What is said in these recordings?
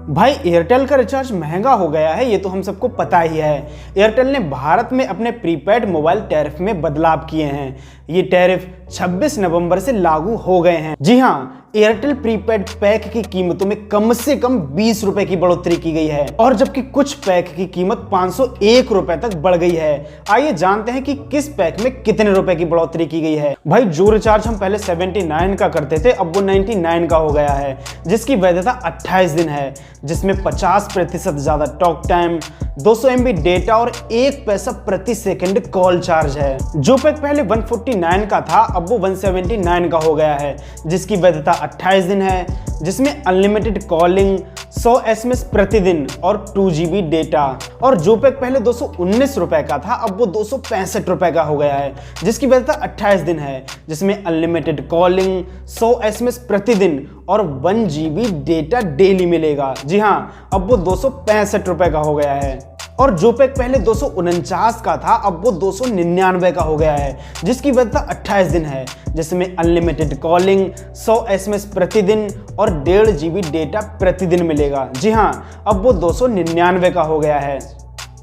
भाई एयरटेल का रिचार्ज महंगा हो गया है, ये तो हम सबको पता ही है। एयरटेल ने भारत में अपने प्रीपेड मोबाइल टैरिफ में बदलाव किए हैं। ये टैरिफ 26 नवंबर से लागू हो गए हैं। जी हाँ, एयरटेल प्रीपेड पैक की कीमतों में कम से कम 20 रुपए की बढ़ोतरी की गई है और जबकि कुछ पैक की कीमत 501 रुपए तक बढ़ गई है। आइए जानते हैं कि किस पैक में कितने रुपए की बढ़ोतरी की गई है। भाई जो रिचार्ज हम पहले 79 का करते थे, अब वो 99 का हो गया है, जिसकी वैधता 28 दिन है, जिसमें 50% ज्यादा टॉक टाइम, 200 MB डेटा और 1 पैसा प्रति सेकंड कॉल चार्ज है। जो पैक पहले 149 का था, अब वो 179 का हो गया है, जिसकी वैधता 28 दिन है, जिसमें अनलिमिटेड कॉलिंग, 100 SMS प्रतिदिन और 2 GB डेटा। और जो पैक पहले 219 रुपए का था, अब वो 265 रुपए का हो गया है, जिसकी वैधता 28 दिन है, जिसमें अनलिमिटेड कॉलिंग, 100 SMS प्रतिदिन और 1 GB डेटा डेली मिलेगा। जी हाँ, अब वो 265 रुपए का हो गया है। और जो पैक पहले 249 का था, अब वो 299 का हो गया है, जिसकी वैधता 28 दिन है, जिसमें अनलिमिटेड कॉलिंग, 100 SMS प्रतिदिन और 1.5 GB डेटा प्रतिदिन मिलेगा। जी हाँ, अब वो 299 का हो गया है।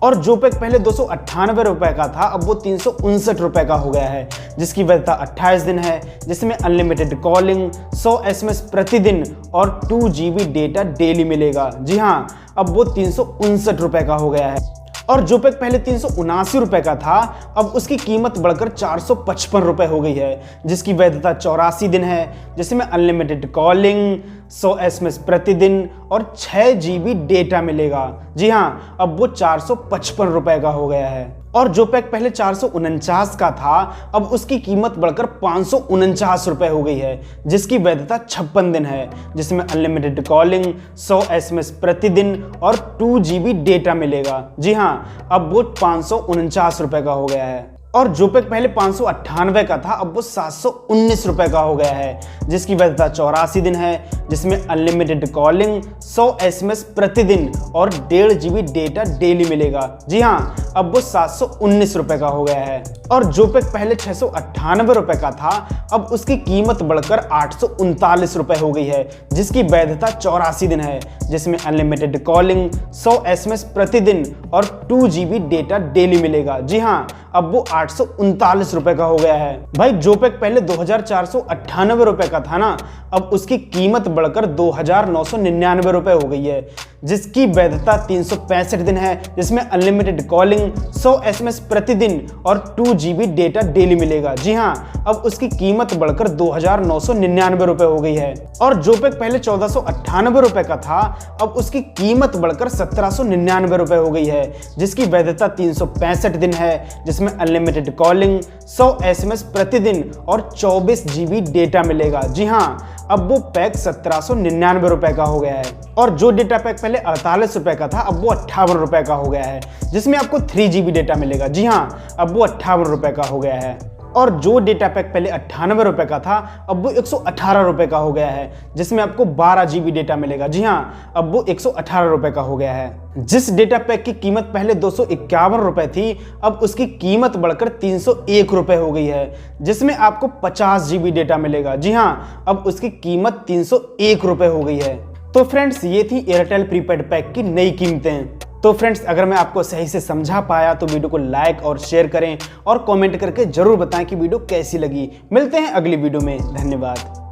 और जो पैक पहले 298 रुपए का था, अब वो 359 रुपए का हो गया है, जिसकी वैधता 28 दिन है, जिसमें अनलिमिटेड कॉलिंग, 100 SMS प्रतिदिन और 2 GB डेटा डेली मिलेगा। जी हाँ, अब वो 359 रुपए का हो गया है। और जो पैक पहले 379 रुपए का था, अब उसकी कीमत बढ़कर 455 रुपए हो गई है, जिसकी वैधता 84 दिन है, जिसमें अनलिमिटेड कॉलिंग, 100 SMS प्रतिदिन और 6 GB डेटा मिलेगा। जी हाँ, अब वो 455 रुपए का हो गया है। और जो पैक पहले 449 का था, अब उसकी कीमत बढ़कर 549 रुपए हो गई है, जिसकी वैधता 56 दिन है, जिसमें अनलिमिटेड कॉलिंग, 100 SMS प्रतिदिन और 2 GB डेटा मिलेगा। जी हाँ, अब वो 549 रुपए का हो गया है। और जो पैक पहले 598 का था, अब वो 719 रुपए का हो गया है, जिसकी वैधता 84 दिन है, जिसमें अनलिमिटेड कॉलिंग, 100 SMS प्रतिदिन और 1.5 GB डेटा डेली मिलेगा। जी हाँ, अब वो 719 रुपए का हो गया है। और जो पैक पहले 698 रुपए का था, अब उसकी कीमत बढ़कर 839 रुपए हो गई है, जिसकी वैधता 84 दिन है, जिसमें अनलिमिटेड कॉलिंग, 100 SMS प्रतिदिन और 2 GB डेटा डेली मिलेगा। जी हाँ, अब वो 839 रुपए का हो गया है। भाई जो पैक पहले 2498 रुपए का था ना, अब उसकी कीमत बढ़कर 2999 रुपए हो गई है, जिसकी वैधता 365 दिन है, जिसमें अनलिमिटेड कॉलिंग, 100 SMS प्रतिदिन और 2 GB डेटा डेली मिलेगा। जी हाँ, अब उसकी कीमत बढ़कर 2999 रुपए हो गई है। और जो पैक पहले 1498 रुपए का था, अब उसकी कीमत बढ़कर 1799 रुपए हो गई है, जिसकी वैधता 365 दिन है, जिसमें अनलिमिटेड कॉलिंग, 100 SMS प्रतिदिन और 24 GB डेटा मिलेगा। जी हाँ, अब वो पैक 1799 रुपए का हो गया है। और जो डेटा पैक पहले 48 रुपए का था, अब वो 58 रुपए का हो गया है, जिसमें आपको 3 GB डेटा मिलेगा। जी हाँ, अब वो 58 रुपए का हो गया है। और जो डेटा पैक पहले 98 रुपए का था, अब वो 118 रुपए का हो गया है, जिसमें आपको 12 GB डेटा मिलेगा। जी हाँ, अब वो 118 रुपए का हो गया है। जिस डेटा पैक की कीमत पहले 251 रुपए थी, अब उसकी कीमत बढ़कर 301 रुपए हो गई है, जिसमें आपको 50 GB डेटा मिलेगा। जी हाँ, अब उसकी कीमत 301 रुपए हो गई है। तो फ्रेंड्स, ये थी एयरटेल प्रीपेड पैक की नई कीमतें। तो फ्रेंड्स, अगर मैं आपको सही से समझा पाया तो वीडियो को लाइक और शेयर करें और कमेंट करके जरूर बताएं कि वीडियो कैसी लगी। मिलते हैं अगली वीडियो में। धन्यवाद।